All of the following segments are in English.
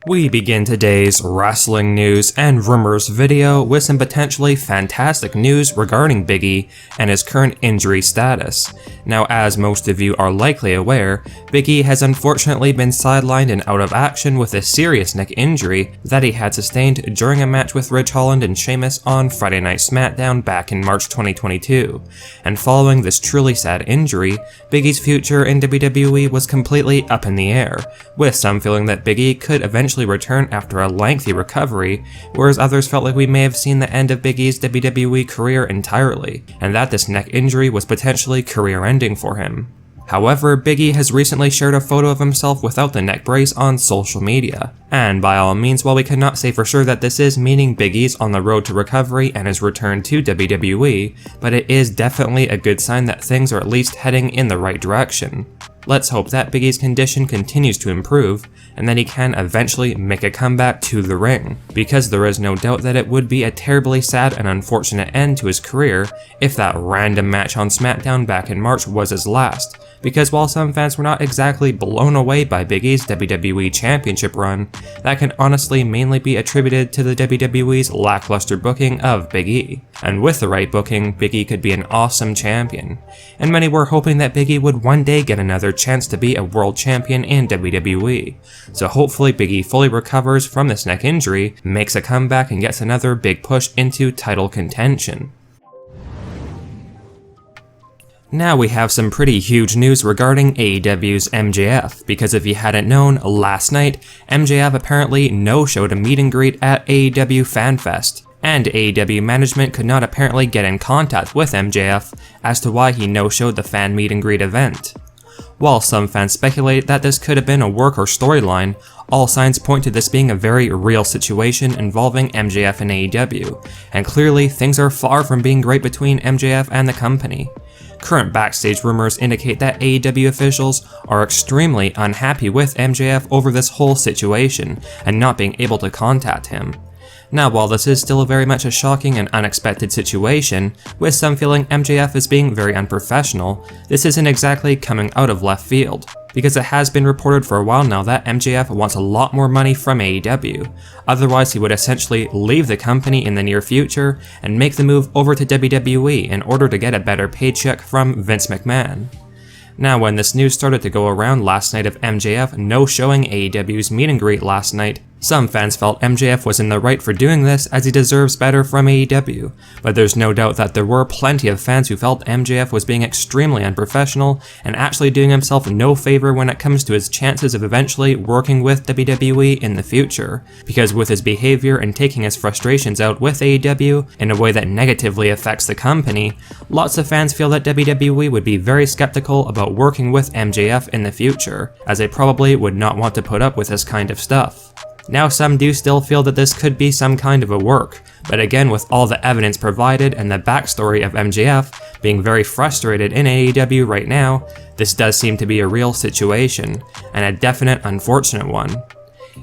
We begin today's wrestling news and rumors video with some potentially fantastic news regarding Big E and his current injury status. Now, as most of you are likely aware, Big E has unfortunately been sidelined and out of action with a serious neck injury that he had sustained during a match with Ridge Holland and Sheamus on Friday Night Smackdown back in March 2022. And following this truly sad injury, Big E's future in WWE was completely up in the air, with some feeling that Big E could eventually return after a lengthy recovery, whereas others felt like we may have seen the end of Big E's WWE career entirely, and that this neck injury was potentially career-ending for him. However, Big E has recently shared a photo of himself without the neck brace on social media, and by all means, while we cannot say for sure that this is meaning Big E's on the road to recovery and his return to WWE, but it is definitely a good sign that things are at least heading in the right direction. Let's hope that Big E's condition continues to improve, and that he can eventually make a comeback to the ring, because there is no doubt that it would be a terribly sad and unfortunate end to his career if that random match on SmackDown back in March was his last, because while some fans were not exactly blown away by Big E's WWE Championship run, that can honestly mainly be attributed to the WWE's lackluster booking of Big E. And with the right booking, Big E could be an awesome champion, and many were hoping that Big E would one day get another chance to be a world champion in WWE. So hopefully Big E fully recovers from this neck injury, makes a comeback and gets another big push into title contention. Now we have some pretty huge news regarding AEW's MJF, because if you hadn't known, last night, MJF apparently no-showed a meet and greet at AEW FanFest, and AEW management could not apparently get in contact with MJF as to why he no-showed the fan meet and greet event. While some fans speculate that this could have been a work or storyline, all signs point to this being a very real situation involving MJF and AEW, and clearly things are far from being great between MJF and the company. Current backstage rumors indicate that AEW officials are extremely unhappy with MJF over this whole situation and not being able to contact him. Now, while this is still very much a shocking and unexpected situation, with some feeling MJF is being very unprofessional, this isn't exactly coming out of left field, because it has been reported for a while now that MJF wants a lot more money from AEW, otherwise he would essentially leave the company in the near future and make the move over to WWE in order to get a better paycheck from Vince McMahon. Now, when this news started to go around last night of MJF no-showing AEW's meet and greet last night, some fans felt MJF was in the right for doing this as he deserves better from AEW, but there's no doubt that there were plenty of fans who felt MJF was being extremely unprofessional and actually doing himself no favor when it comes to his chances of eventually working with WWE in the future, because with his behavior and taking his frustrations out with AEW in a way that negatively affects the company, lots of fans feel that WWE would be very skeptical about working with MJF in the future, as they probably would not want to put up with this kind of stuff. Now, some do still feel that this could be some kind of a work, but again, with all the evidence provided and the backstory of MJF being very frustrated in AEW right now, this does seem to be a real situation, and a definite unfortunate one.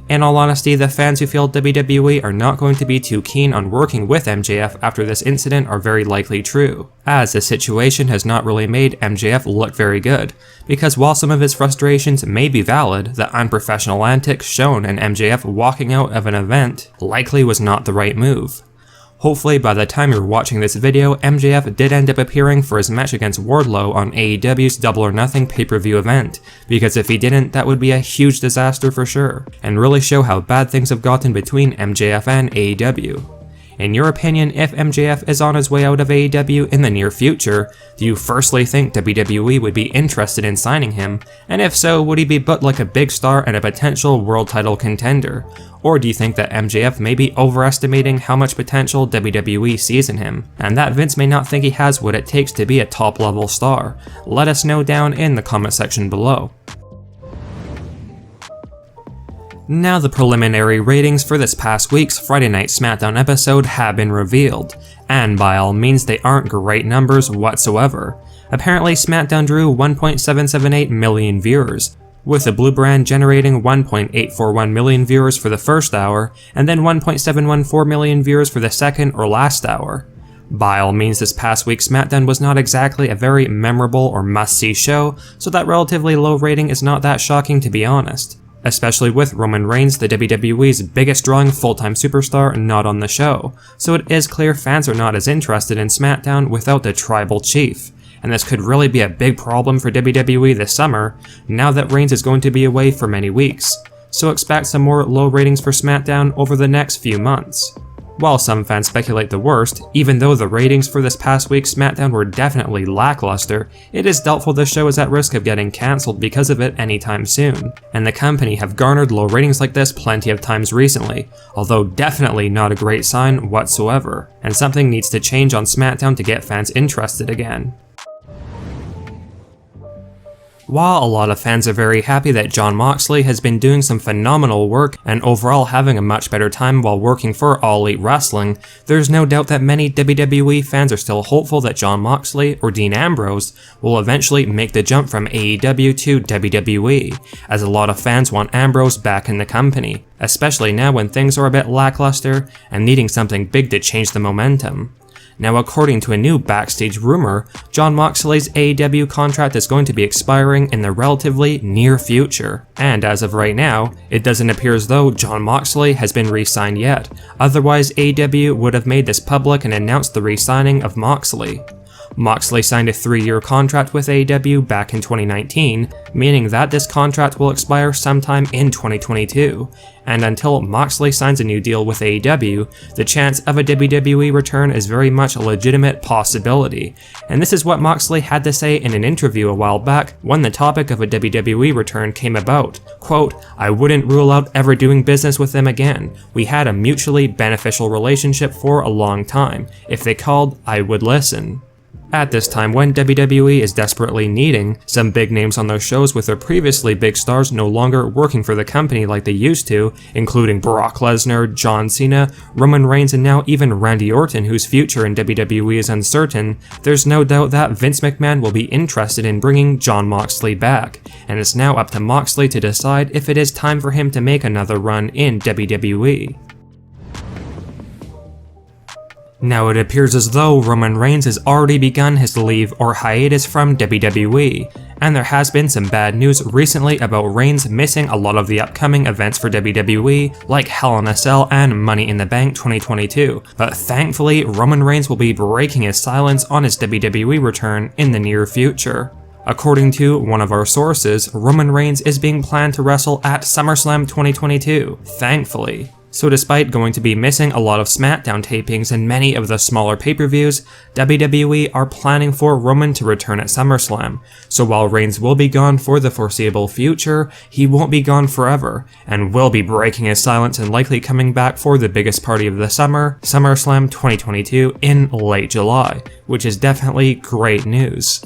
In all honesty, the fans who feel WWE are not going to be too keen on working with MJF after this incident are very likely true, as the situation has not really made MJF look very good, because while some of his frustrations may be valid, the unprofessional antics shown in MJF walking out of an event likely was not the right move. Hopefully by the time you're watching this video, MJF did end up appearing for his match against Wardlow on AEW's Double or Nothing pay-per-view event, because if he didn't, that would be a huge disaster for sure, and really show how bad things have gotten between MJF and AEW. In your opinion, if MJF is on his way out of AEW in the near future, do you firstly think WWE would be interested in signing him, and if so, would he be booked like a big star and a potential world title contender? Or do you think that MJF may be overestimating how much potential WWE sees in him, and that Vince may not think he has what it takes to be a top-level star? Let us know down in the comment section below. Now the preliminary ratings for this past week's Friday Night Smackdown episode have been revealed, and by all means they aren't great numbers whatsoever. Apparently Smackdown drew 1.778 million viewers, with the blue brand generating 1.841 million viewers for the first hour, and then 1.714 million viewers for the second or last hour. By all means, this past week's Smackdown was not exactly a very memorable or must-see show, so that relatively low rating is not that shocking to be honest. especially with Roman Reigns, the WWE's biggest drawing full-time superstar, not on the show, so it is clear fans are not as interested in SmackDown without the tribal chief. And this could really be a big problem for WWE this summer, now that Reigns is going to be away for many weeks, so expect some more low ratings for SmackDown over the next few months. While some fans speculate the worst, even though the ratings for this past week's SmackDown were definitely lackluster, it is doubtful the show is at risk of getting cancelled because of it anytime soon, and the company have garnered low ratings like this plenty of times recently, although definitely not a great sign whatsoever, and something needs to change on SmackDown to get fans interested again. While a lot of fans are very happy that Jon Moxley has been doing some phenomenal work and overall having a much better time while working for All Elite Wrestling, there's no doubt that many WWE fans are still hopeful that Jon Moxley or Dean Ambrose will eventually make the jump from AEW to WWE, as a lot of fans want Ambrose back in the company, especially now when things are a bit lackluster and needing something big to change the momentum. Now, according to a new backstage rumor, Jon Moxley's AEW contract is going to be expiring in the relatively near future, and as of right now, it doesn't appear as though Jon Moxley has been re-signed yet, otherwise AEW would have made this public and announced the re-signing of Moxley. Moxley signed a 3-year contract with AEW back in 2019, meaning that this contract will expire sometime in 2022, and until Moxley signs a new deal with AEW, the chance of a WWE return is very much a legitimate possibility, and this is what Moxley had to say in an interview a while back when the topic of a WWE return came about. Quote, "I wouldn't rule out ever doing business with them again. We had a mutually beneficial relationship for a long time. If they called, I would listen." At this time, when WWE is desperately needing some big names on their shows with their previously big stars no longer working for the company like they used to, including Brock Lesnar, John Cena, Roman Reigns, and now even Randy Orton, whose future in WWE is uncertain, there's no doubt that Vince McMahon will be interested in bringing Jon Moxley back, and it's now up to Moxley to decide if it is time for him to make another run in WWE. Now it appears as though Roman Reigns has already begun his leave or hiatus from WWE, and there has been some bad news recently about Reigns missing a lot of the upcoming events for WWE, like Hell in a Cell and Money in the Bank 2022, but thankfully Roman Reigns will be breaking his silence on his WWE return in the near future. According to one of our sources, Roman Reigns is being planned to wrestle at SummerSlam 2022, thankfully. So despite going to be missing a lot of SmackDown tapings and many of the smaller pay-per-views, WWE are planning for Roman to return at SummerSlam. So while Reigns will be gone for the foreseeable future, he won't be gone forever, and will be breaking his silence and likely coming back for the biggest party of the summer, SummerSlam 2022 in late July, which is definitely great news.